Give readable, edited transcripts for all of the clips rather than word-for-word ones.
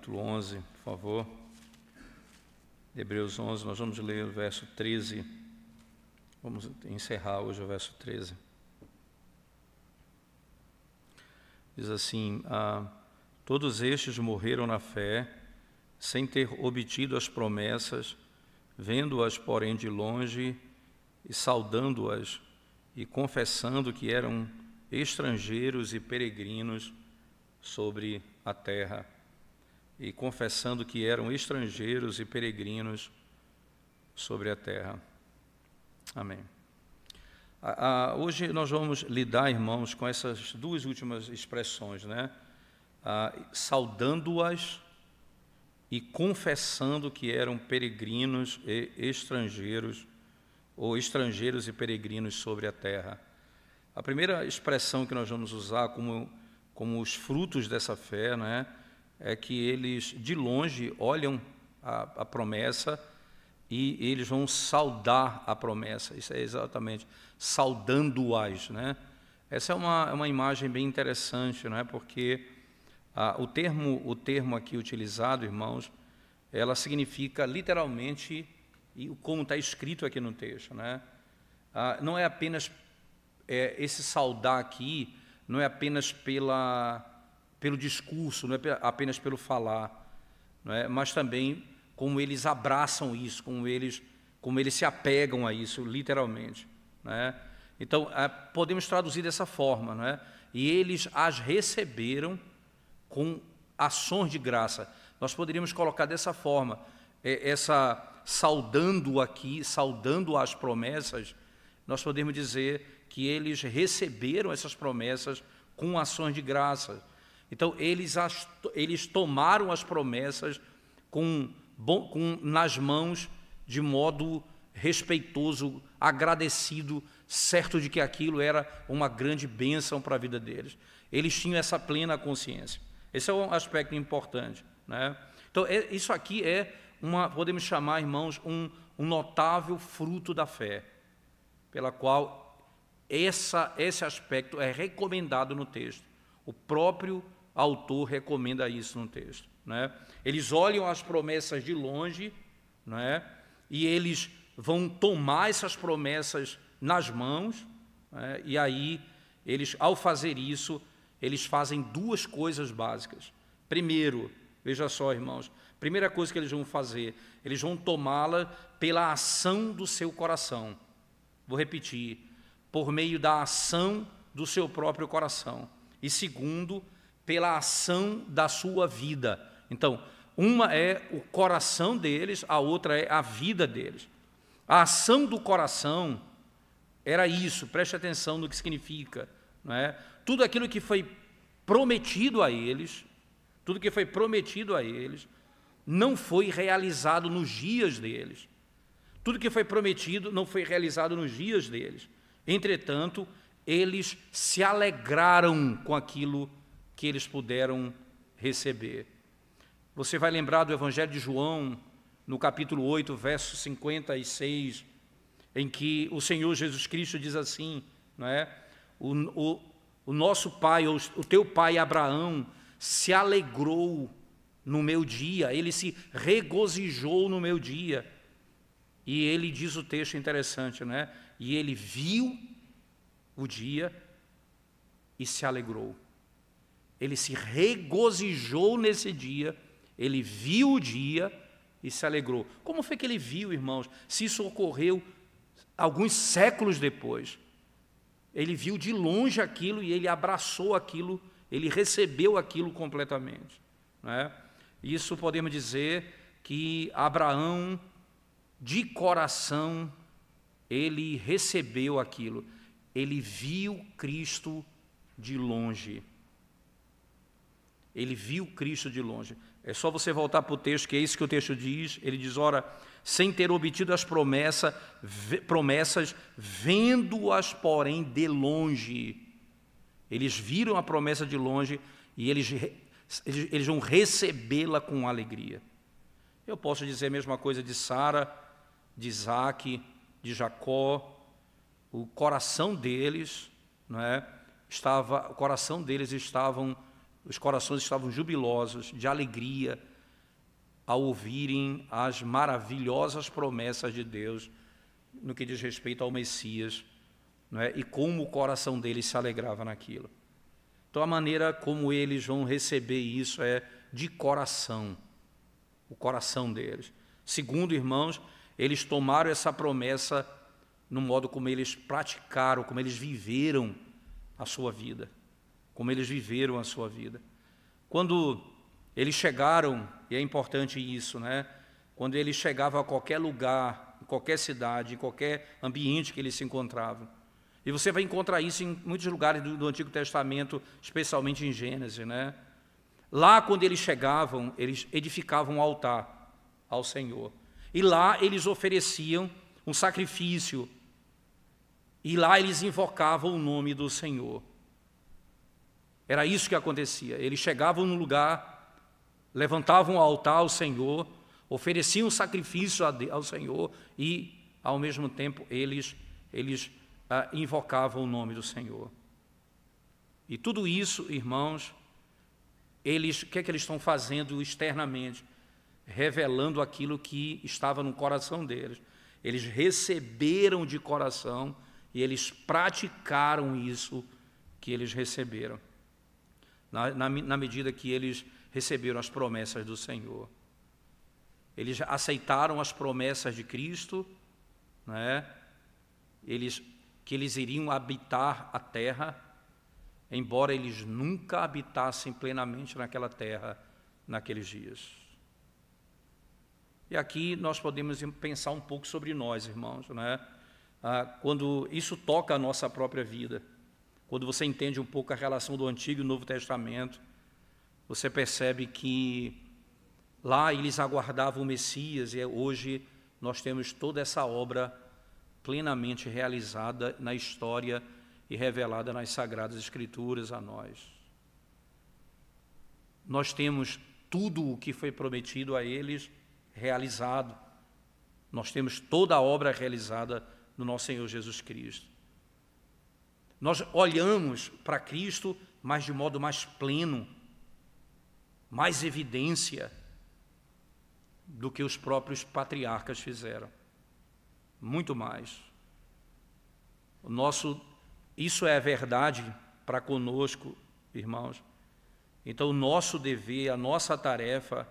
capítulo 11, por favor. Hebreus 11, nós vamos ler o verso 13. Vamos encerrar hoje o verso 13. Diz assim: todos estes morreram na fé, sem ter obtido as promessas, vendo-as, porém, de longe, e saudando-as, e confessando que eram estrangeiros e peregrinos sobre a terra. E confessando que eram estrangeiros e peregrinos sobre a terra. Amém. Hoje nós vamos lidar, irmãos, com essas duas últimas expressões, né? Saudando-as e confessando que eram peregrinos e estrangeiros, ou estrangeiros e peregrinos sobre a terra. A primeira expressão que nós vamos usar como os frutos dessa fé, né, é que eles de longe olham a promessa e eles vão saudar a promessa. Isso é exatamente, saudando-as, né? Essa é uma imagem bem interessante, né? Porque o termo aqui utilizado, irmãos, ela significa literalmente, e como está escrito aqui no texto, né? Não é apenas, esse saudar aqui, não é apenas pelo discurso, não é apenas pelo falar, não é? Mas também como eles abraçam isso, como eles se apegam a isso, literalmente, né? Então, podemos traduzir dessa forma, não é? E eles as receberam com ações de graça. Nós poderíamos colocar dessa forma, saudando as promessas, nós podemos dizer que eles receberam essas promessas com ações de graça. Então, eles tomaram as promessas nas mãos de modo respeitoso, agradecido, certo de que aquilo era uma grande bênção para a vida deles. Eles tinham essa plena consciência. Esse é um aspecto importante, né? Então, isso aqui podemos chamar, irmãos, um notável fruto da fé, pela qual esse aspecto é recomendado no texto. O próprio autor recomenda isso no texto, né? Eles olham as promessas de longe, né? E eles vão tomar essas promessas nas mãos, né? E aí, ao fazer isso, eles fazem duas coisas básicas. Primeiro, veja só, irmãos, primeira coisa que eles vão fazer, eles vão tomá-la pela ação do seu coração. Vou repetir, por meio da ação do seu próprio coração. E segundo, pela ação da sua vida. Então, uma é o coração deles, a outra é a vida deles. A ação do coração era isso, preste atenção no que significa, não é? Tudo aquilo que foi prometido a eles, não foi realizado nos dias deles. Tudo que foi prometido não foi realizado nos dias deles. Entretanto, eles se alegraram com aquilo que eles puderam receber. Você vai lembrar do Evangelho de João, no capítulo 8, verso 56, em que o Senhor Jesus Cristo diz assim, não é? O nosso pai, o teu pai Abraão, se alegrou no meu dia, ele se regozijou no meu dia. E ele diz o texto interessante, né? E ele viu o dia e se alegrou. Ele se regozijou nesse dia, ele viu o dia e se alegrou. Como foi que ele viu, irmãos? Se isso ocorreu alguns séculos depois. Ele viu de longe aquilo e ele abraçou aquilo, ele recebeu aquilo completamente, né? Isso podemos dizer que Abraão, de coração, ele recebeu aquilo. Ele viu Cristo de longe. Ele viu Cristo de longe. É só você voltar para o texto, que é isso que o texto diz. Ele diz, ora, sem ter obtido as promessas, vendo-as, porém, de longe. Eles viram a promessa de longe e eles vão recebê-la com alegria. Eu posso dizer a mesma coisa de Sara, de Isaac, de Jacó. O coração deles, não é, os corações estavam jubilosos, de alegria, ao ouvirem as maravilhosas promessas de Deus no que diz respeito ao Messias, não é? E como o coração deles se alegrava naquilo. Então a maneira como eles vão receber isso é de coração, o coração deles. Segundo, irmãos, eles tomaram essa promessa no modo como eles praticaram, como eles viveram a sua vida, Quando eles chegaram, e é importante isso, né? Quando eles chegavam a qualquer lugar, em qualquer cidade, em qualquer ambiente que eles se encontravam, e você vai encontrar isso em muitos lugares do Antigo Testamento, especialmente em Gênesis, né? Lá, quando eles chegavam, eles edificavam um altar ao Senhor. E lá eles ofereciam um sacrifício. E lá eles invocavam o nome do Senhor. Era isso que acontecia. Eles chegavam no lugar, levantavam o altar ao Senhor, ofereciam um sacrifício ao Senhor e, ao mesmo tempo, eles invocavam o nome do Senhor. E tudo isso, irmãos, o que é que eles estão fazendo externamente? Revelando aquilo que estava no coração deles. Eles receberam de coração e eles praticaram isso que eles receberam, na medida que eles receberam as promessas do Senhor. Eles aceitaram as promessas de Cristo, né? Que eles iriam habitar a terra, embora eles nunca habitassem plenamente naquela terra naqueles dias. E aqui nós podemos pensar um pouco sobre nós, irmãos, né? Quando isso toca a nossa própria vida, quando você entende um pouco a relação do Antigo e Novo Testamento, você percebe que lá eles aguardavam o Messias e hoje nós temos toda essa obra plenamente realizada na história e revelada nas Sagradas Escrituras a nós. Nós temos tudo o que foi prometido a eles realizado. Nós temos toda a obra realizada no nosso Senhor Jesus Cristo. Nós olhamos para Cristo, mas de modo mais pleno, mais evidência do que os próprios patriarcas fizeram. Muito mais. Isso é a verdade para conosco, irmãos. Então, o nosso dever, a nossa tarefa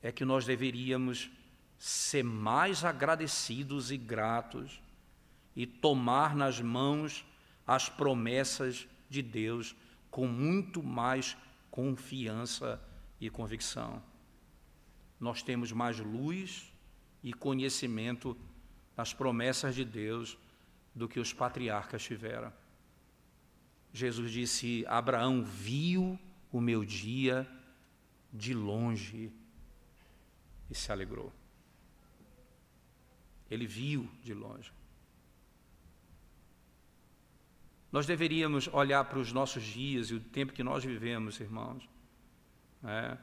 é que nós deveríamos ser mais agradecidos e gratos e tomar nas mãos as promessas de Deus com muito mais confiança e convicção. Nós temos mais luz e conhecimento das promessas de Deus do que os patriarcas tiveram. Jesus disse: Abraão viu o meu dia de longe e se alegrou. Ele viu de longe. Nós deveríamos olhar para os nossos dias e o tempo que nós vivemos, irmãos, né?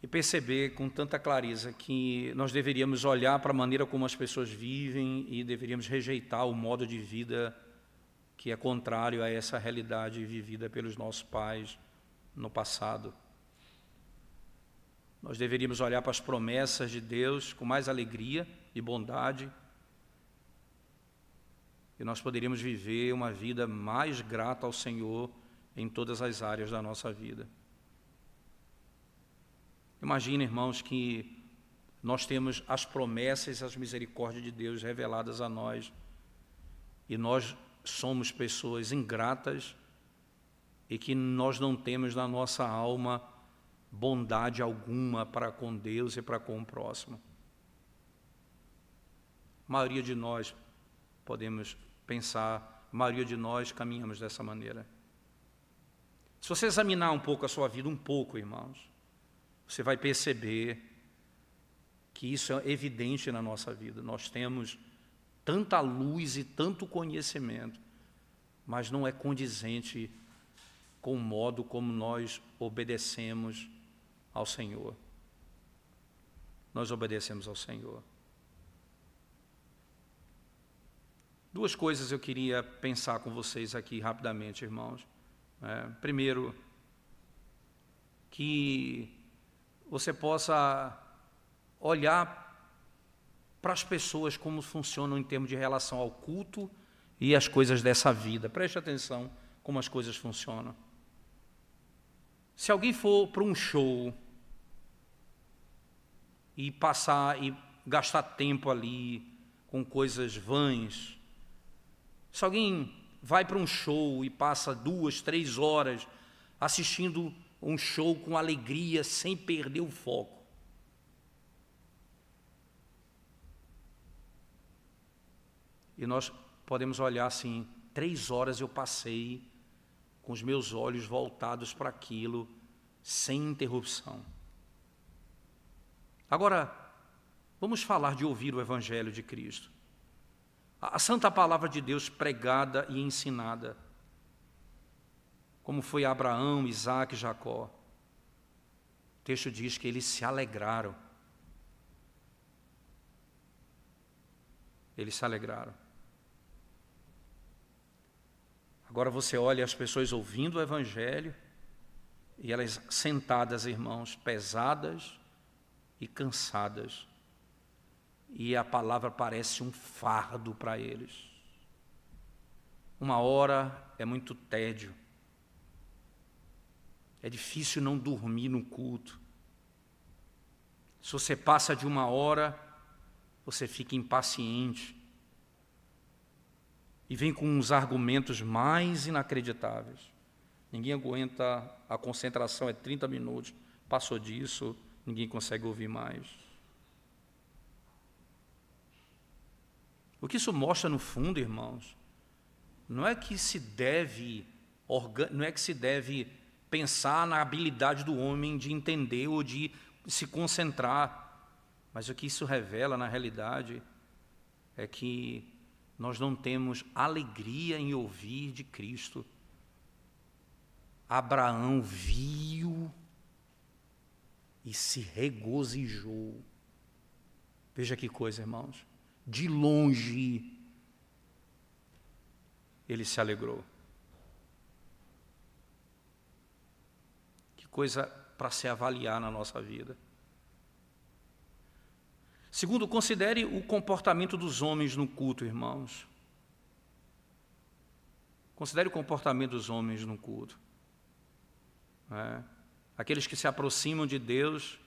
E perceber com tanta clareza que nós deveríamos olhar para a maneira como as pessoas vivem e deveríamos rejeitar o modo de vida que é contrário a essa realidade vivida pelos nossos pais no passado. Nós deveríamos olhar para as promessas de Deus com mais alegria e bondade, e nós poderíamos viver uma vida mais grata ao Senhor em todas as áreas da nossa vida. Imagina, irmãos, que nós temos as promessas e as misericórdias de Deus reveladas a nós, e nós somos pessoas ingratas e que nós não temos na nossa alma bondade alguma para com Deus e para com o próximo. A maioria de nós podemos pensar, a maioria de nós caminhamos dessa maneira. Se você examinar um pouco a sua vida, irmãos, você vai perceber que isso é evidente na nossa vida. Nós temos tanta luz e tanto conhecimento, mas não é condizente com o modo como nós obedecemos ao Senhor. Nós obedecemos ao Senhor. Duas coisas eu queria pensar com vocês aqui rapidamente, irmãos. Primeiro, que você possa olhar para as pessoas como funcionam em termos de relação ao culto e as coisas dessa vida. Preste atenção como as coisas funcionam. Se alguém for para um show e passar e gastar tempo ali com coisas vãs, se alguém vai para um show e passa 2, 3 horas assistindo um show com alegria, sem perder o foco, e nós podemos olhar assim, 3 horas eu passei com os meus olhos voltados para aquilo, sem interrupção. Agora, vamos falar de ouvir o Evangelho de Cristo. A santa palavra de Deus pregada e ensinada, como foi Abraão, Isaque e Jacó. O texto diz que eles se alegraram. Eles se alegraram. Agora você olha as pessoas ouvindo o Evangelho e elas sentadas, irmãos, pesadas e cansadas. E a palavra parece um fardo para eles. Uma hora é muito tédio. É difícil não dormir no culto. Se você passa de 1 hora, você fica impaciente. E vem com uns argumentos mais inacreditáveis. Ninguém aguenta, a concentração é 30 minutos. Passou disso, ninguém consegue ouvir mais. O que isso mostra no fundo, irmãos, não é que se deve pensar na habilidade do homem de entender ou de se concentrar, mas o que isso revela na realidade é que nós não temos alegria em ouvir de Cristo. Abraão viu e se regozijou. Veja que coisa, irmãos. De longe, ele se alegrou. Que coisa para se avaliar na nossa vida. Segundo, considere o comportamento dos homens no culto, irmãos. Considere o comportamento dos homens no culto. Aqueles que se aproximam de Deus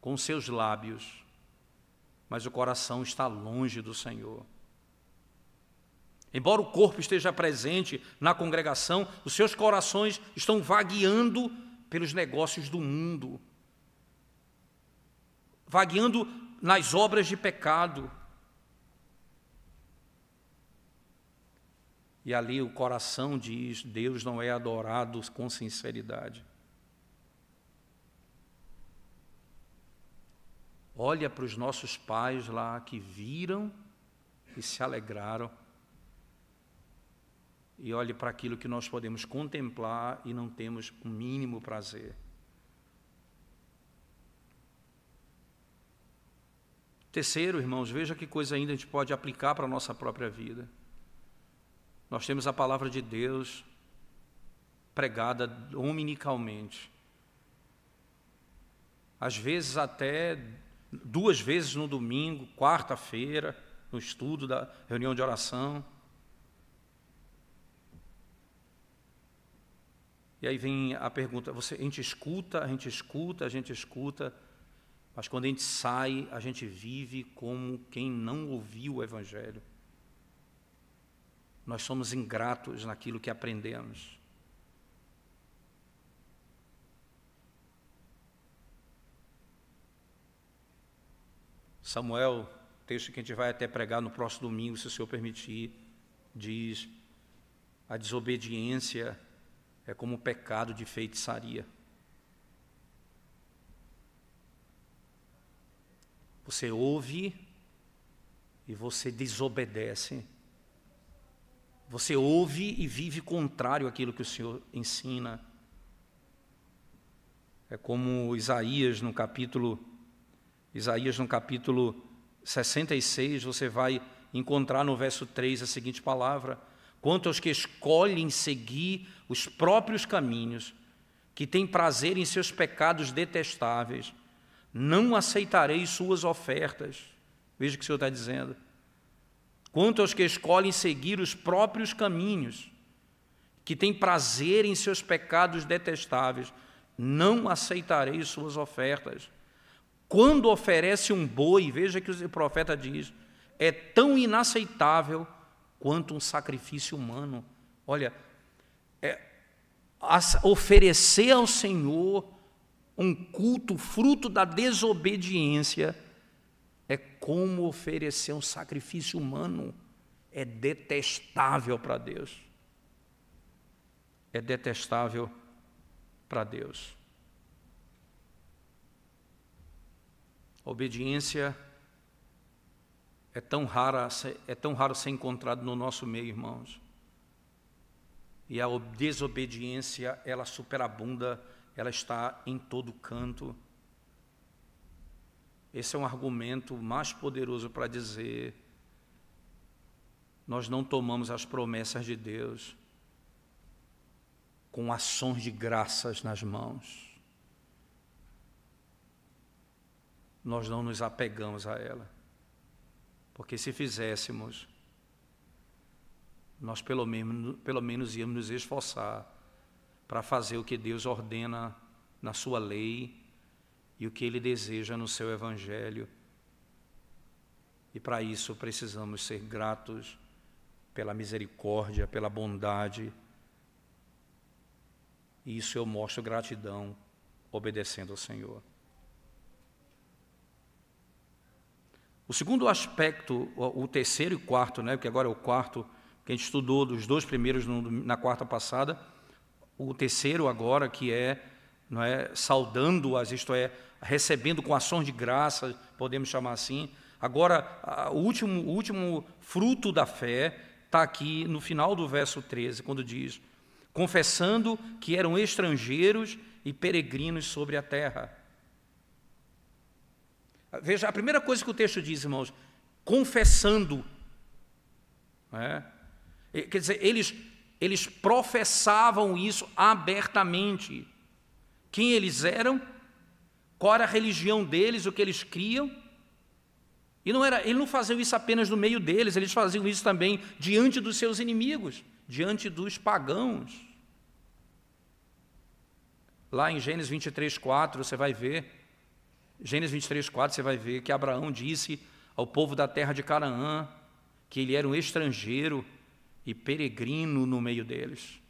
com seus lábios, mas o coração está longe do Senhor. Embora o corpo esteja presente na congregação, os seus corações estão vagueando pelos negócios do mundo, vagueando nas obras de pecado. E ali o coração diz: Deus não é adorado com sinceridade. Olha para os nossos pais lá que viram e se alegraram. E olhe para aquilo que nós podemos contemplar e não temos o mínimo prazer. Terceiro, irmãos, veja que coisa ainda a gente pode aplicar para a nossa própria vida. Nós temos a palavra de Deus pregada dominicalmente. Às vezes até 2 vezes no domingo, quarta-feira, no estudo da reunião de oração. E aí vem a pergunta, a gente escuta, mas quando a gente sai, a gente vive como quem não ouviu o Evangelho. Nós somos ingratos naquilo que aprendemos. Samuel, texto que a gente vai até pregar no próximo domingo, se o Senhor permitir, diz: a desobediência é como o pecado de feitiçaria. Você ouve e você desobedece. Você ouve e vive contrário àquilo que o Senhor ensina. É como Isaías no capítulo 66, você vai encontrar no verso 3 a seguinte palavra: quanto aos que escolhem seguir os próprios caminhos, que têm prazer em seus pecados detestáveis, não aceitarei suas ofertas. Veja o que o Senhor está dizendo. Quanto aos que escolhem seguir os próprios caminhos, que têm prazer em seus pecados detestáveis, não aceitarei suas ofertas. Quando oferece um boi, veja que o profeta diz, é tão inaceitável quanto um sacrifício humano. Olha, oferecer ao Senhor um culto fruto da desobediência é como oferecer um sacrifício humano. É detestável para Deus. É detestável para Deus. A obediência é tão raro ser encontrado no nosso meio, irmãos. E a desobediência, ela superabunda, ela está em todo canto. Esse é um argumento mais poderoso para dizer: nós não tomamos as promessas de Deus com ações de graças nas mãos. Nós não nos apegamos a ela. Porque se fizéssemos, nós pelo menos íamos nos esforçar para fazer o que Deus ordena na sua lei e o que Ele deseja no seu Evangelho. E para isso precisamos ser gratos pela misericórdia, pela bondade. E isso eu mostro gratidão obedecendo ao Senhor. O segundo aspecto, o terceiro e quarto, porque agora é o quarto, que a gente estudou dos dois primeiros na quarta passada, o terceiro agora, que é saudando-as, isto é, recebendo com ações de graça, podemos chamar assim. Agora, o último fruto da fé está aqui no final do verso 13, quando diz: confessando que eram estrangeiros e peregrinos sobre a terra. Veja, a primeira coisa que o texto diz, irmãos, confessando. Quer dizer, eles professavam isso abertamente. Quem eles eram, qual era a religião deles, o que eles criam. E eles não faziam isso apenas no meio deles, eles faziam isso também diante dos seus inimigos, diante dos pagãos. Lá em Gênesis 23, 4, você vai ver, Gênesis 23, 4, você vai ver que Abraão disse ao povo da terra de Canaã que ele era um estrangeiro e peregrino no meio deles.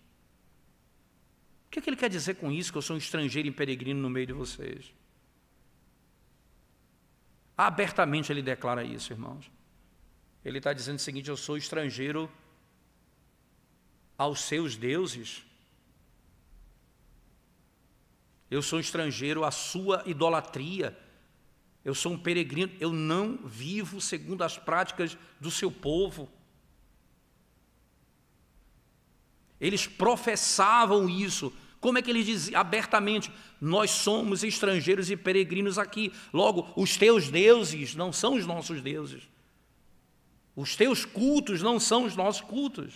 O que ele quer dizer com isso, que eu sou um estrangeiro e peregrino no meio de vocês? Abertamente ele declara isso, irmãos. Ele está dizendo o seguinte: eu sou estrangeiro aos seus deuses. Eu sou estrangeiro à sua idolatria. Eu sou um peregrino. Eu não vivo segundo as práticas do seu povo. Eles professavam isso. Como é que eles diziam? Abertamente: nós somos estrangeiros e peregrinos aqui. Logo, os teus deuses não são os nossos deuses. Os teus cultos não são os nossos cultos.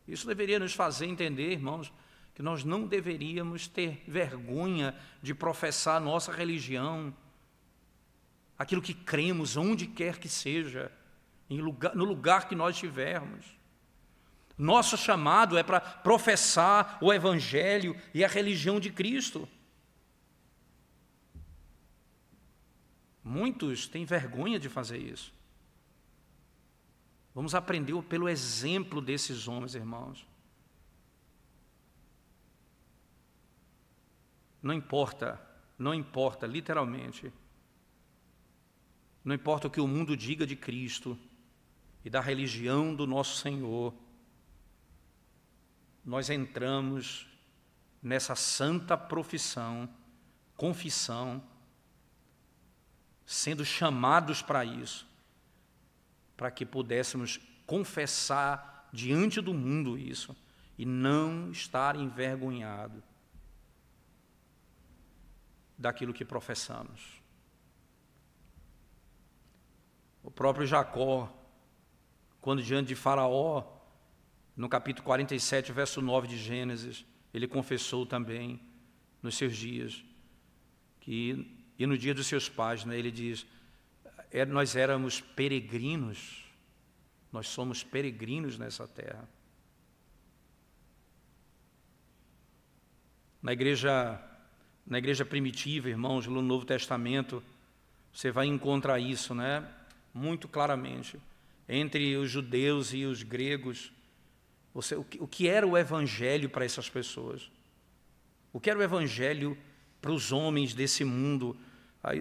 Isso deveria nos fazer entender, irmãos, que nós não deveríamos ter vergonha de professar a nossa religião, aquilo que cremos, onde quer que seja, no lugar que nós estivermos. Nosso chamado é para professar o Evangelho e a religião de Cristo. Muitos têm vergonha de fazer isso. Vamos aprender pelo exemplo desses homens, irmãos. Não importa, literalmente, não importa o que o mundo diga de Cristo e da religião do nosso Senhor, nós entramos nessa santa confissão, sendo chamados para isso, para que pudéssemos confessar diante do mundo isso e não estar envergonhado daquilo que professamos. O próprio Jacó, quando diante de Faraó, no capítulo 47, verso 9 de Gênesis, ele confessou também nos seus dias: e no dia dos seus pais, né, ele diz, nós éramos peregrinos, nós somos peregrinos nessa terra. Na igreja primitiva, irmãos, no Novo Testamento, você vai encontrar isso, né, muito claramente. Entre os judeus e os gregos, o que era o evangelho para essas pessoas? O que era o evangelho para os homens desse mundo?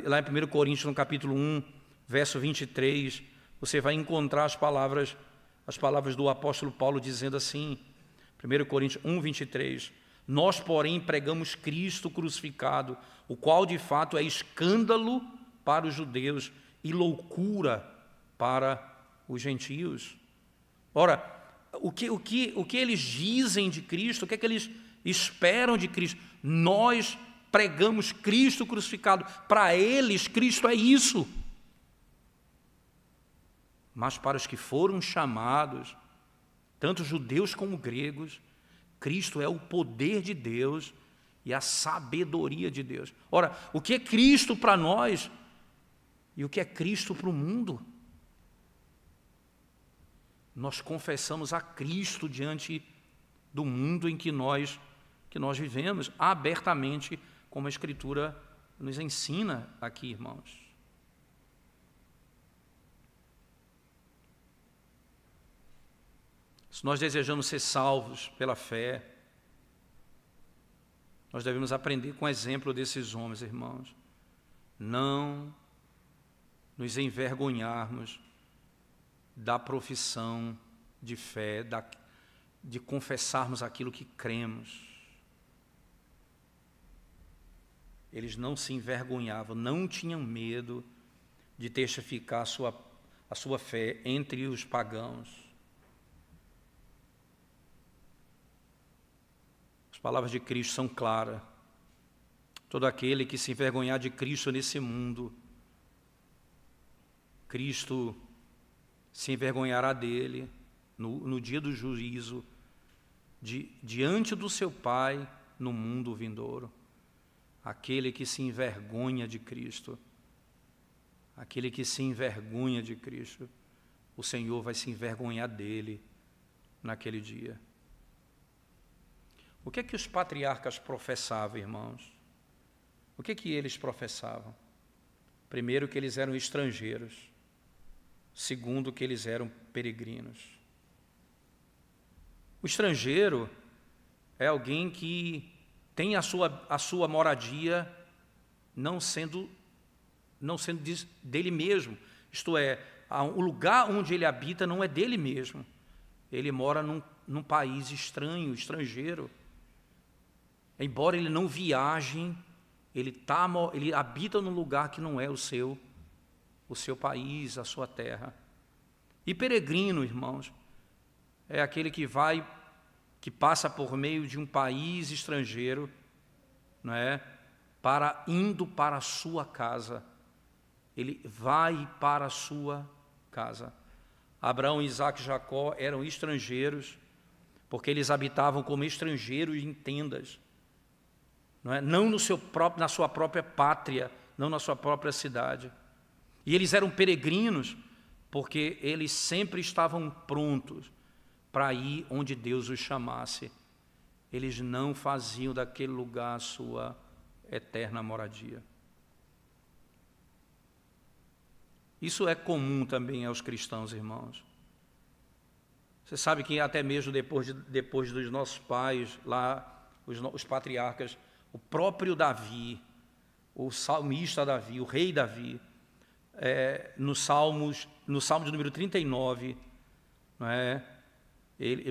Lá em 1 Coríntios, no capítulo 1, verso 23, você vai encontrar as palavras do apóstolo Paulo dizendo assim, 1 Coríntios 1, 23, nós, porém, pregamos Cristo crucificado, o qual de fato é escândalo para os judeus e loucura para os gentios. Ora, o que eles dizem de Cristo, o que é que eles esperam de Cristo? Nós pregamos Cristo crucificado. Para eles, Cristo é isso. Mas para os que foram chamados, tanto judeus como gregos, Cristo é o poder de Deus e a sabedoria de Deus. Ora, o que é Cristo para nós e o que é Cristo para o mundo? Nós confessamos a Cristo diante do mundo em que nós vivemos, abertamente, como a Escritura nos ensina aqui, irmãos. Se nós desejamos ser salvos pela fé, nós devemos aprender com o exemplo desses homens, irmãos. Não nos envergonharmos da profissão de fé, de confessarmos aquilo que cremos. Eles não se envergonhavam, não tinham medo de testificar a sua fé entre os pagãos. As palavras de Cristo são claras. Todo aquele que se envergonhar de Cristo nesse mundo, Cristo se envergonhará dele no dia do juízo, diante do seu Pai no mundo vindouro. Aquele que se envergonha de Cristo, aquele que se envergonha de Cristo, o Senhor vai se envergonhar dele naquele dia. O que é que os patriarcas professavam, irmãos? O que é que eles professavam? Primeiro, que eles eram estrangeiros. Segundo, que eles eram peregrinos. O estrangeiro é alguém que tem a sua moradia não sendo dele mesmo. Isto é, o lugar onde ele habita não é dele mesmo. Ele mora num país estranho, estrangeiro. Embora ele não viaje, ele habita num lugar que não é o seu país, a sua terra. E peregrino, irmãos, é aquele que passa por meio de um país estrangeiro, não é? Indo para a sua casa. Ele vai para a sua casa. Abraão, Isaque e Jacó eram estrangeiros, porque eles habitavam como estrangeiros em tendas. Não na sua própria pátria, não na sua própria cidade. E eles eram peregrinos, porque eles sempre estavam prontos para ir onde Deus os chamasse. Eles não faziam daquele lugar a sua eterna moradia. Isso é comum também aos cristãos, irmãos. Você sabe que até mesmo depois dos nossos pais, lá, os patriarcas, o próprio Davi, o salmista Davi, o rei Davi, no Salmo de número 39,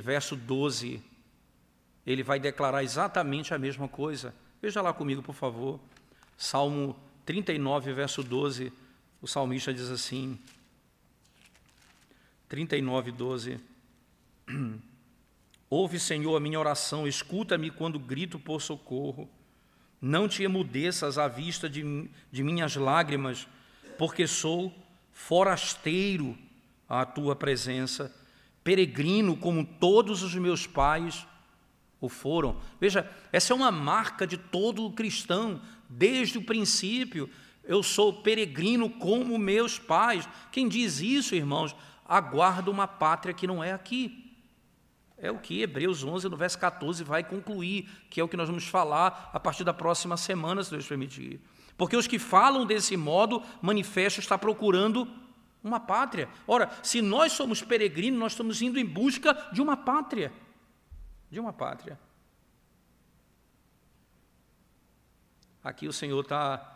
verso 12, ele vai declarar exatamente a mesma coisa. Veja lá comigo, por favor. Salmo 39, verso 12, o salmista diz assim, 39, 12, ouve, Senhor, a minha oração, escuta-me quando grito por socorro. Não te emudeças à vista de minhas lágrimas, porque sou forasteiro à tua presença, peregrino como todos os meus pais o foram. Veja, essa é uma marca de todo cristão, desde o princípio. Eu sou peregrino como meus pais. Quem diz isso, irmãos, aguarda uma pátria que não é aqui. É o que Hebreus 11, no verso 14, vai concluir, que é o que nós vamos falar a partir da próxima semana, se Deus permitir. Porque os que falam desse modo, manifestam estar procurando uma pátria. Ora, se nós somos peregrinos, nós estamos indo em busca de uma pátria. De uma pátria. Aqui o Senhor está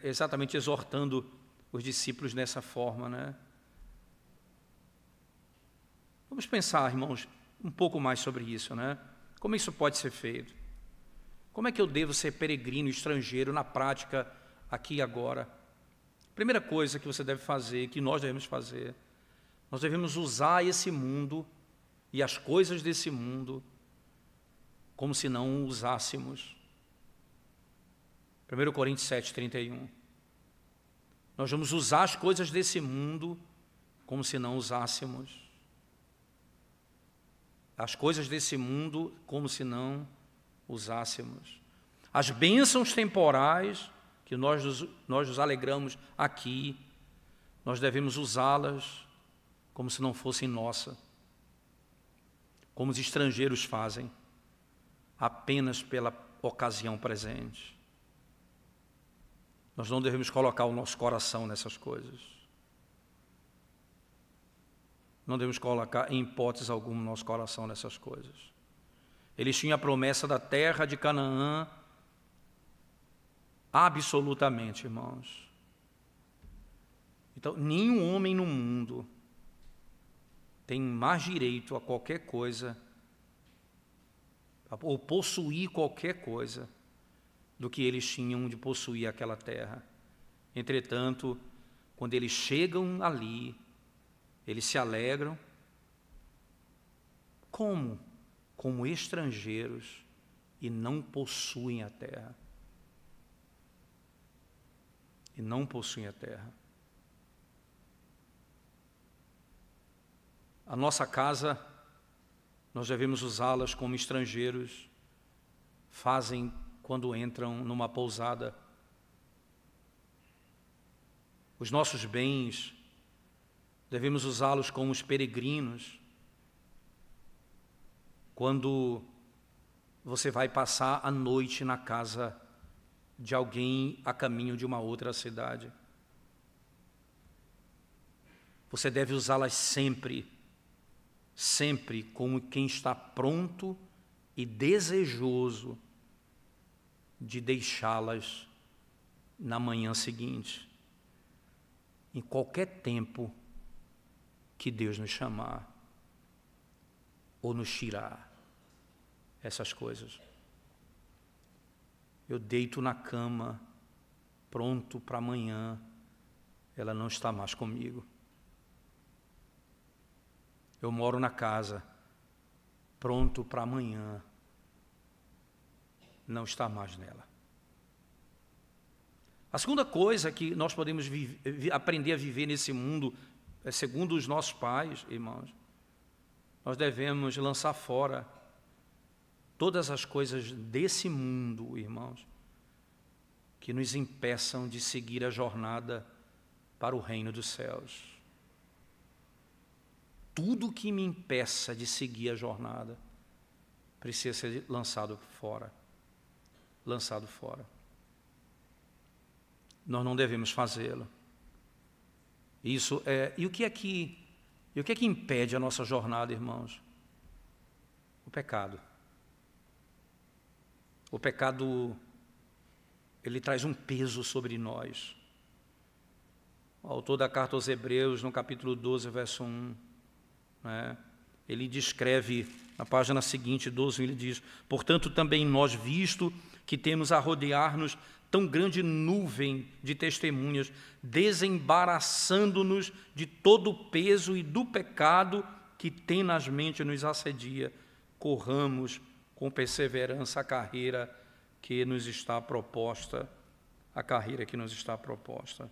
exatamente exortando os discípulos dessa forma, né? Vamos pensar, irmãos, um pouco mais sobre isso, né? Como isso pode ser feito? Como é que eu devo ser peregrino, estrangeiro, na prática, aqui e agora? Primeira coisa que você deve fazer, que nós devemos fazer, nós devemos usar esse mundo e as coisas desse mundo como se não o usássemos. 1 Coríntios 7, 31. Nós vamos usar as coisas desse mundo como se não usássemos. As coisas desse mundo como se não usássemos. As bênçãos temporais que nós nos alegramos aqui, nós devemos usá-las como se não fossem nossa, como os estrangeiros fazem, apenas pela ocasião presente. Nós não devemos colocar o nosso coração nessas coisas. Não devemos colocar em hipótese alguma o nosso coração nessas coisas. Eles tinham a promessa da terra de Canaã, absolutamente, irmãos. Então, nenhum homem no mundo tem mais direito a qualquer coisa, ou possuir qualquer coisa, do que eles tinham de possuir aquela terra. Entretanto, quando eles chegam ali, eles se alegram. Como? Como estrangeiros e não possuem a terra. E não possuem a terra. A nossa casa, nós devemos usá-las como estrangeiros fazem quando entram numa pousada. Os nossos bens, devemos usá-los como os peregrinos. Quando você vai passar a noite na casa de alguém a caminho de uma outra cidade. Você deve usá-las sempre, sempre como quem está pronto e desejoso de deixá-las na manhã seguinte, em qualquer tempo que Deus nos chamar ou nos tirar essas coisas. Eu deito na cama, pronto para amanhã, ela não está mais comigo. Eu moro na casa, pronto para amanhã, não está mais nela. A segunda coisa que nós podemos aprender a viver nesse mundo, segundo os nossos pais, irmãos, nós devemos lançar fora todas as coisas desse mundo, irmãos, que nos impeçam de seguir a jornada para o reino dos céus. Tudo que me impeça de seguir a jornada precisa ser lançado fora. Lançado fora. Nós não devemos fazê-lo. Isso é. E o que é que impede a nossa jornada, irmãos? O pecado. O pecado, ele traz um peso sobre nós. O autor da carta aos Hebreus, no capítulo 12, verso 1, né, ele descreve, na página seguinte, 12, ele diz: portanto, também nós, visto que temos a rodear-nos tão grande nuvem de testemunhas, desembaraçando-nos de todo o peso e do pecado que tenazmente nos assedia, corramos com perseverança a carreira que nos está proposta, a carreira que nos está proposta.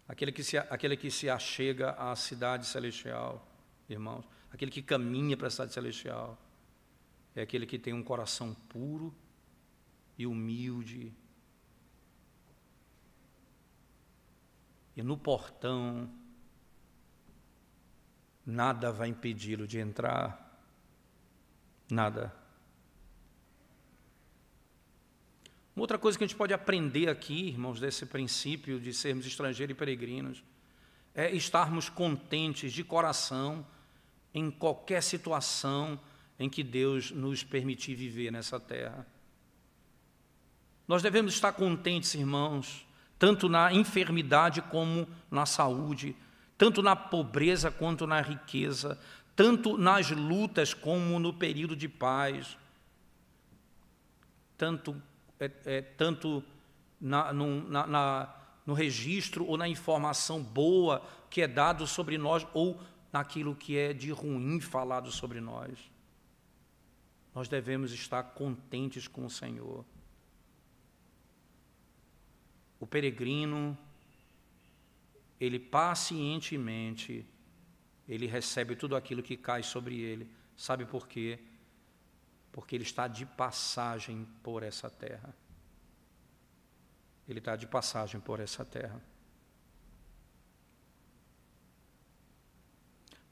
Aquele que se achega à cidade celestial, irmãos, aquele que caminha para a cidade celestial, é aquele que tem um coração puro e humilde. E no portão, nada vai impedi-lo de entrar. Nada. Uma outra coisa que a gente pode aprender aqui, irmãos, desse princípio de sermos estrangeiros e peregrinos, é estarmos contentes de coração em qualquer situação em que Deus nos permitir viver nessa terra. Nós devemos estar contentes, irmãos, tanto na enfermidade como na saúde, tanto na pobreza quanto na riqueza, tanto nas lutas como no período de paz, tanto no registro ou na informação boa que é dado sobre nós ou naquilo que é de ruim falado sobre nós. Nós devemos estar contentes com o Senhor. O peregrino, ele pacientemente, ele recebe tudo aquilo que cai sobre ele. Sabe por quê? Porque ele está de passagem por essa terra. Ele está de passagem por essa terra.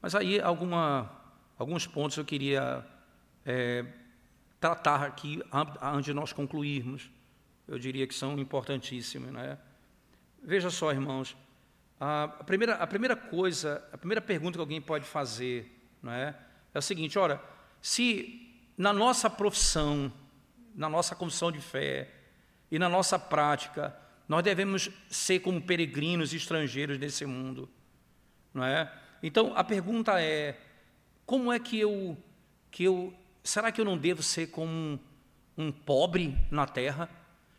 Mas aí alguns pontos eu queria tratar aqui antes de nós concluirmos. Eu diria que são importantíssimos, né? Veja só, irmãos, a primeira pergunta que alguém pode fazer, né, é o seguinte: ora, se na nossa profissão, na nossa confissão de fé e na nossa prática, nós devemos ser como peregrinos e estrangeiros desse mundo, não é? Então, a pergunta é, como é será que eu não devo ser como um pobre na terra?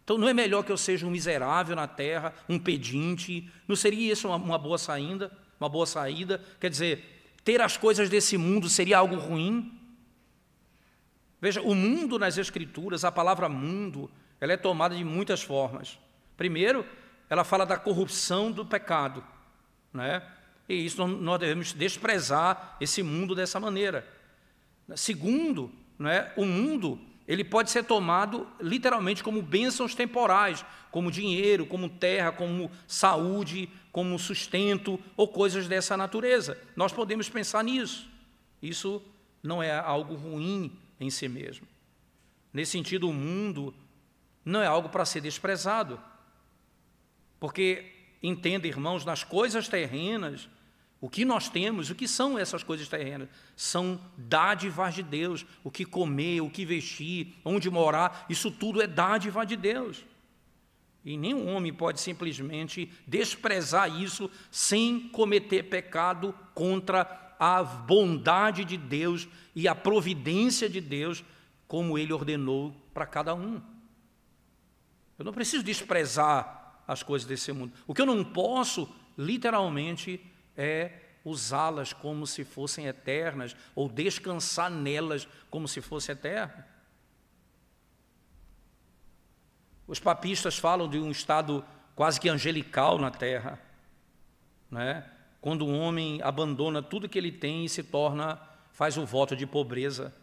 Então, não é melhor que eu seja um miserável na terra, um pedinte? Não seria isso uma boa saída? Uma boa saída? Quer dizer, ter as coisas desse mundo seria algo ruim? Veja, o mundo nas Escrituras, a palavra mundo, ela é tomada de muitas formas. Primeiro, ela fala da corrupção do pecado, né? E isso nós devemos desprezar esse mundo dessa maneira. Segundo, né, o mundo, ele pode ser tomado literalmente como bênçãos temporais, como dinheiro, como terra, como saúde, como sustento ou coisas dessa natureza. Nós podemos pensar nisso. Isso não é algo ruim em si mesmo. Nesse sentido, o mundo não é algo para ser desprezado. Porque, entenda, irmãos, nas coisas terrenas, o que nós temos, o que são essas coisas terrenas? São dádivas de Deus. O que comer, o que vestir, onde morar, isso tudo é dádiva de Deus. E nenhum homem pode simplesmente desprezar isso sem cometer pecado contra a bondade de Deus e a providência de Deus, como Ele ordenou para cada um. Eu não preciso desprezar as coisas desse mundo. O que eu não posso, literalmente, é usá-las como se fossem eternas ou descansar nelas como se fosse eterna. Os papistas falam de um estado quase que angelical na terra, né? Quando um homem abandona tudo que ele tem e faz o voto de pobreza,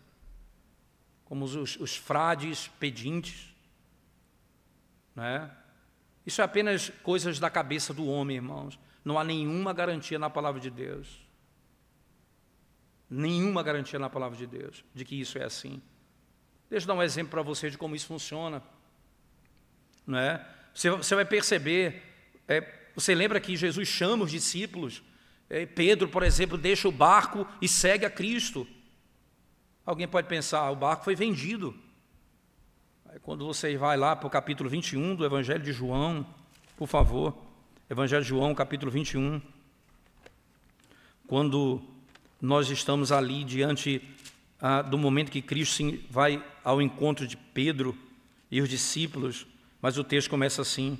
como os frades pedintes, né? Isso é apenas coisas da cabeça do homem, irmãos. Não há nenhuma garantia na palavra de Deus. Nenhuma garantia na palavra de Deus de que isso é assim. Deixa eu dar um exemplo para você de como isso funciona. Não é? Você vai perceber, você lembra que Jesus chama os discípulos, Pedro, por exemplo, deixa o barco e segue a Cristo. Alguém pode pensar, o barco foi vendido. Aí, quando você vai lá para o capítulo 21 do Evangelho de João, por favor, Evangelho de João, capítulo 21, quando nós estamos ali diante do momento que Cristo vai ao encontro de Pedro e os discípulos, mas o texto começa assim: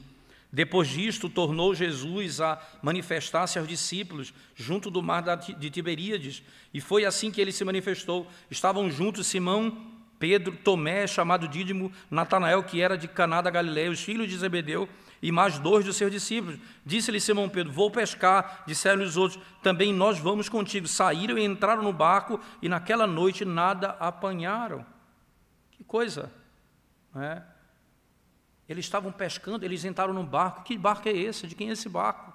depois disto, tornou Jesus a manifestar-se aos discípulos junto do mar de Tiberíades, e foi assim que ele se manifestou. Estavam juntos Simão Pedro, Tomé, chamado Dídimo, Natanael, que era de Caná da Galileia, os filhos de Zebedeu, e mais 2 dos seus discípulos. Disse-lhe Simão Pedro: vou pescar. Disseram os outros: também nós vamos contigo. Saíram e entraram no barco, e naquela noite nada apanharam. Que coisa, não é? Eles estavam pescando, eles entraram no barco. Que barco é esse? De quem é esse barco?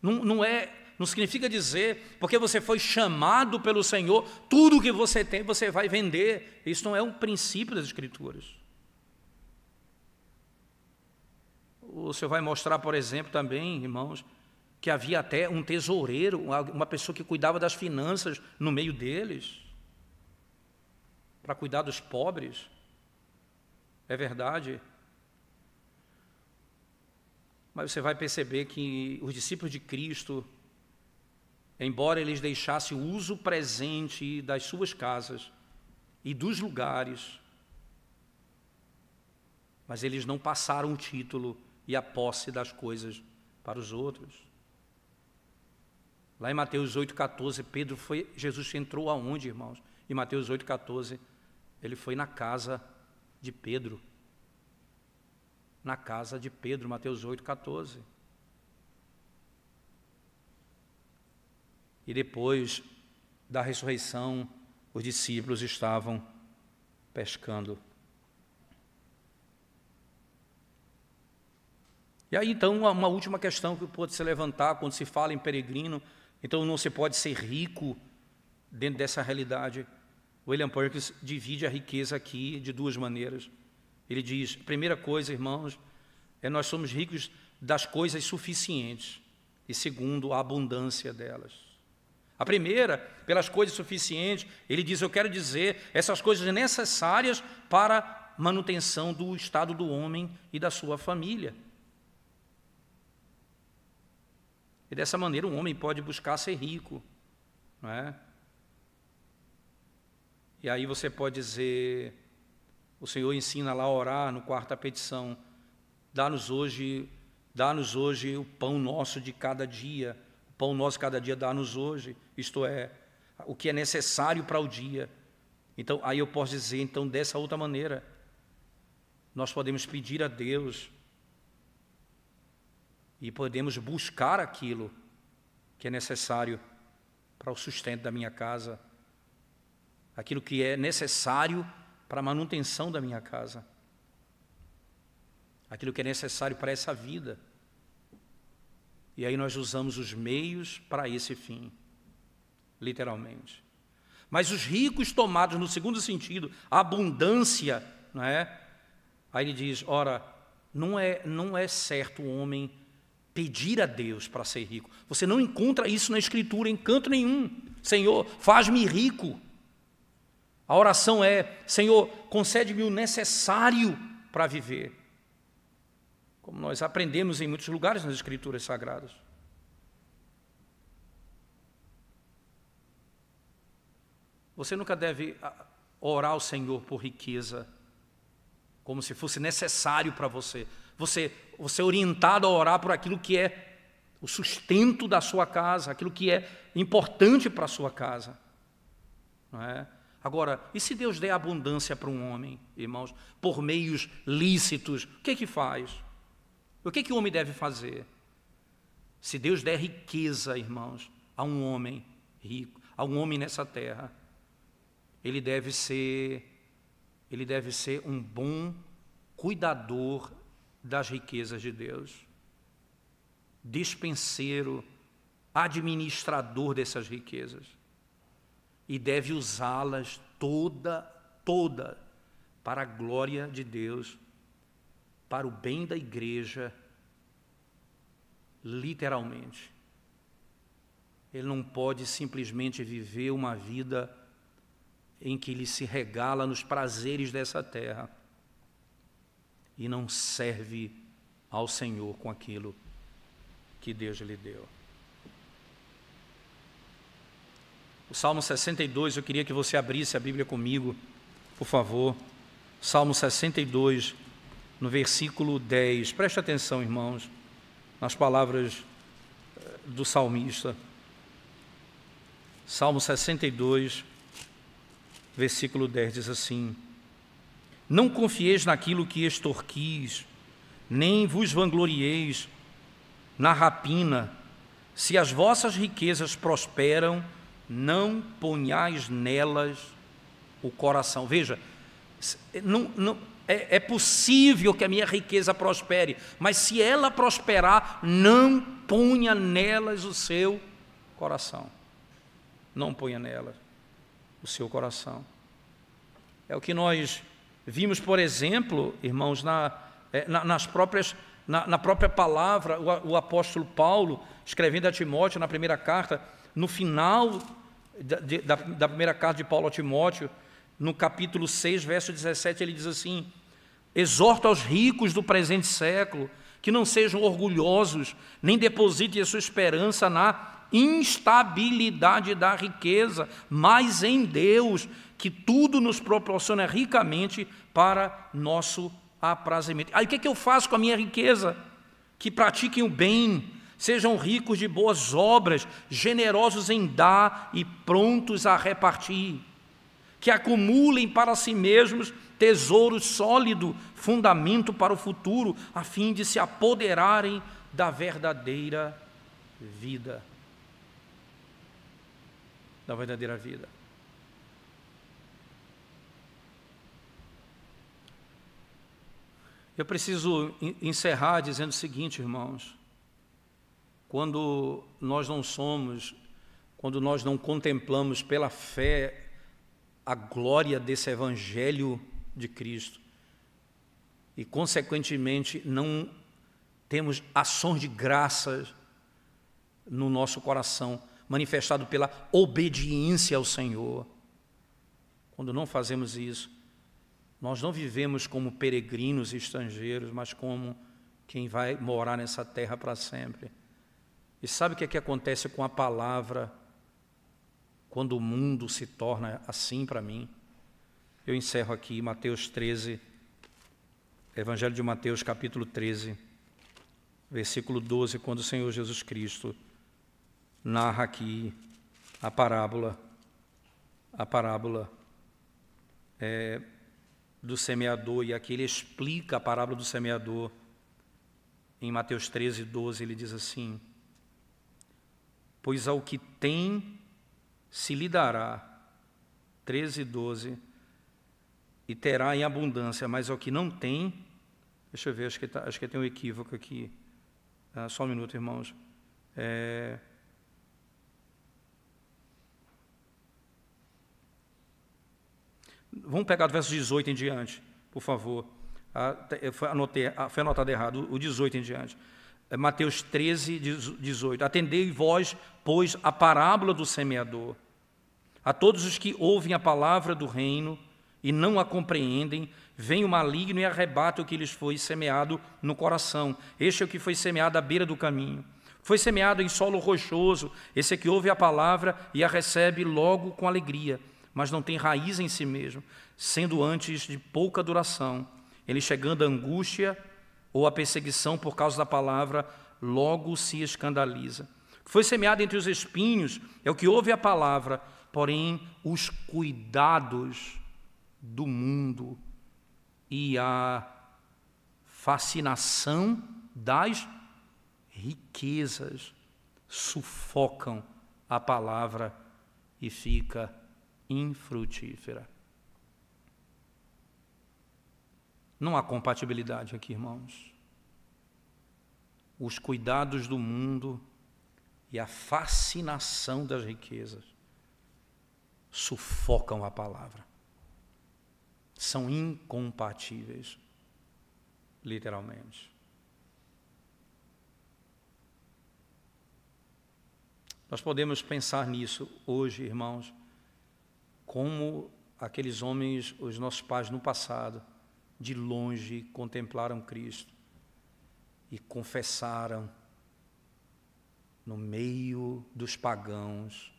Não significa dizer, porque você foi chamado pelo Senhor, tudo que você tem você vai vender. Isso não é um princípio das Escrituras. O Senhor vai mostrar, por exemplo, também, irmãos, que havia até um tesoureiro, uma pessoa que cuidava das finanças no meio deles, para cuidar dos pobres. É verdade. Mas você vai perceber que os discípulos de Cristo, embora eles deixassem o uso presente das suas casas e dos lugares, mas eles não passaram o título e a posse das coisas para os outros. Lá em Mateus 8,14, Jesus entrou aonde, irmãos? Em Mateus 8,14, ele foi na casa de Pedro. Na casa de Pedro, Mateus 8,14. E depois da ressurreição, os discípulos estavam pescando. E aí, então, uma última questão que pode se levantar quando se fala em peregrino. Então, não se pode ser rico dentro dessa realidade. William Perkins divide a riqueza aqui de 2 maneiras. Ele diz, primeira coisa, irmãos, nós somos ricos das coisas suficientes. E segundo, a abundância delas. A primeira, pelas coisas suficientes, ele diz, eu quero dizer, essas coisas necessárias para a manutenção do estado do homem e da sua família. E dessa maneira um homem pode buscar ser rico, não é? E aí você pode dizer, o Senhor ensina lá a orar no quarto da petição, dá-nos hoje o pão nosso de cada dia, o pão nosso de cada dia dá-nos hoje, isto é, o que é necessário para o dia. Então, aí eu posso dizer, então, dessa outra maneira, nós podemos pedir a Deus e podemos buscar aquilo que é necessário para o sustento da minha casa, aquilo que é necessário para a manutenção da minha casa, aquilo que é necessário para essa vida. E aí nós usamos os meios para esse fim, literalmente. Mas os ricos tomados no segundo sentido, a abundância, não é? Aí ele diz, ora, não é certo o homem pedir a Deus para ser rico. Você não encontra isso na Escritura em canto nenhum. Senhor, faz-me rico. A oração é, Senhor, concede-me o necessário para viver. Como nós aprendemos em muitos lugares nas Escrituras Sagradas. Você nunca deve orar ao Senhor por riqueza, como se fosse necessário para você. Você é orientado a orar por aquilo que é o sustento da sua casa, aquilo que é importante para a sua casa. Não é? Agora, e se Deus der abundância para um homem, irmãos, por meios lícitos, o que faz? O que o homem deve fazer? Se Deus der riqueza, irmãos, a um homem rico, a um homem nessa terra, ele deve ser um bom cuidador das riquezas de Deus, despenseiro, administrador dessas riquezas, e deve usá-las toda para a glória de Deus, para o bem da igreja, literalmente. Ele não pode simplesmente viver uma vida em que ele se regala nos prazeres dessa terra e não serve ao Senhor com aquilo que Deus lhe deu. O Salmo 62, eu queria que você abrisse a Bíblia comigo, por favor. Salmo 62, no versículo 10. Preste atenção, irmãos, nas palavras do salmista. Salmo 62, versículo 10 diz assim: não confieis naquilo que extorquis, nem vos vanglorieis na rapina. Se as vossas riquezas prosperam, não ponhais nelas o coração. Veja, é possível que a minha riqueza prospere, mas se ela prosperar, não ponha nelas o seu coração. Não ponha nelas o seu coração. É o que nós vimos, por exemplo, irmãos, na própria palavra, o apóstolo Paulo, escrevendo a Timóteo na primeira carta, no final da primeira carta de Paulo a Timóteo, no capítulo 6, verso 17, ele diz assim: exorta aos ricos do presente século, que não sejam orgulhosos, nem depositem a sua esperança na instabilidade da riqueza, mas em Deus, que tudo nos proporciona ricamente para nosso aprazimento. Aí o que eu faço com a minha riqueza? Que pratiquem o bem, sejam ricos de boas obras, generosos em dar e prontos a repartir, que acumulem para si mesmos tesouro sólido, fundamento para o futuro, a fim de se apoderarem da verdadeira vida. Da verdadeira vida. Eu preciso encerrar dizendo o seguinte, irmãos: quando nós não contemplamos pela fé a glória desse Evangelho de Cristo e, consequentemente, não temos ações de graças no nosso coração, manifestado pela obediência ao Senhor, quando não fazemos isso, nós não vivemos como peregrinos e estrangeiros, mas como quem vai morar nessa terra para sempre. E sabe o que acontece com a palavra quando o mundo se torna assim para mim? Eu encerro aqui Mateus 13, Evangelho de Mateus, capítulo 13, versículo 12, quando o Senhor Jesus Cristo narra aqui a parábola do semeador, e aqui ele explica a parábola do semeador. Em Mateus 13, 12, ele diz assim: pois ao que tem se lhe dará, 13, 12, e terá em abundância, mas ao que não tem, deixa eu ver, acho que tem um equívoco aqui, só um minuto, irmãos, vamos pegar do verso 18 em diante, por favor. Foi anotado errado, o 18 em diante. Mateus 13, 18. Atendei vós, pois, a parábola do semeador. A todos os que ouvem a palavra do reino e não a compreendem, vem o maligno e arrebata o que lhes foi semeado no coração. Este é o que foi semeado à beira do caminho. Foi semeado em solo rochoso, esse é que ouve a palavra e a recebe logo com alegria, mas não tem raiz em si mesmo, sendo antes de pouca duração. Ele, chegando à angústia ou à perseguição por causa da palavra, logo se escandaliza. Foi semeado entre os espinhos, é o que ouve a palavra, porém os cuidados do mundo e a fascinação das riquezas sufocam a palavra e fica infrutífera. Não há compatibilidade aqui, irmãos. Os cuidados do mundo e a fascinação das riquezas sufocam a palavra. São incompatíveis, literalmente. Nós podemos pensar nisso hoje, irmãos, como aqueles homens, os nossos pais no passado, de longe contemplaram Cristo e confessaram no meio dos pagãos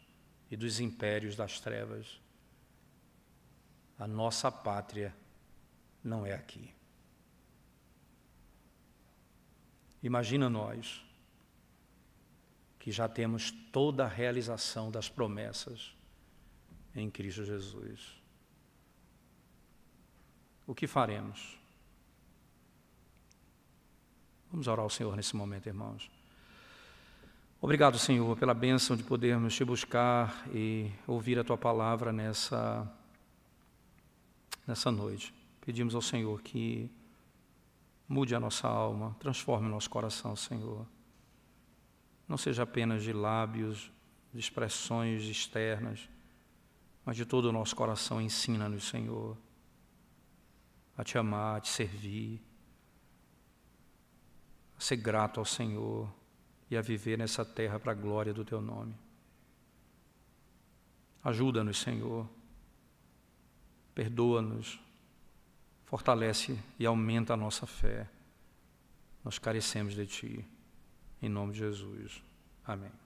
e dos impérios das trevas: a nossa pátria não é aqui. Imagina nós, que já temos toda a realização das promessas em Cristo Jesus. o que faremos? Vamos orar ao Senhor nesse momento, irmãos. Obrigado, Senhor, pela bênção de podermos Te buscar e ouvir a Tua palavra nessa noite. Pedimos ao Senhor que mude a nossa alma, transforme o nosso coração, Senhor. Não seja apenas de lábios, de expressões externas, mas de todo o nosso coração. Ensina-nos, Senhor, a Te amar, a Te servir, a ser grato ao Senhor e a viver nessa terra para a glória do Teu nome. Ajuda-nos, Senhor, perdoa-nos, fortalece e aumenta a nossa fé. Nós carecemos de Ti, em nome de Jesus. Amém.